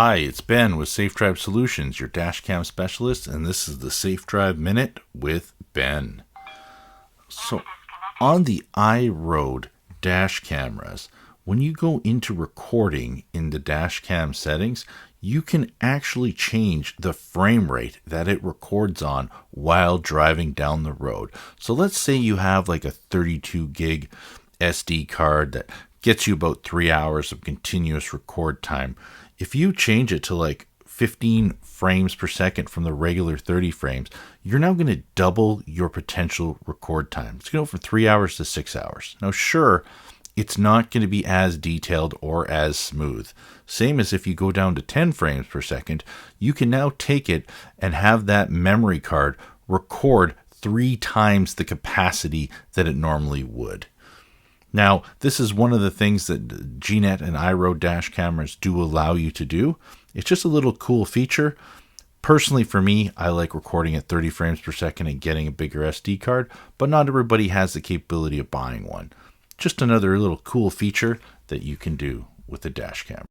Hi, it's Ben with Safe Drive Solutions, your dash cam specialist, and this is the Safe Drive Minute with Ben. So, on the iRoad dash cameras, when you go into recording in the dash cam settings, you can actually change the frame rate that it records on while driving down the road. So let's say you have like a 32 gig SD card that gets you about 3 hours of continuous record time. If you change it to like 15 frames per second from the regular 30 frames, you're now going to double your potential record time. It's going to go from 3 hours to 6 hours. Now, sure, it's not going to be as detailed or as smooth. Same as if you go down to 10 frames per second, you can now take it and have that memory card record 3 times the capacity that it normally would. Now, this is one of the things that GNet and iRoad dash cameras do allow you to do. It's just a little cool feature. Personally, for me, I like recording at 30 frames per second and getting a bigger SD card, but not everybody has the capability of buying one. Just another little cool feature that you can do with the dash cam.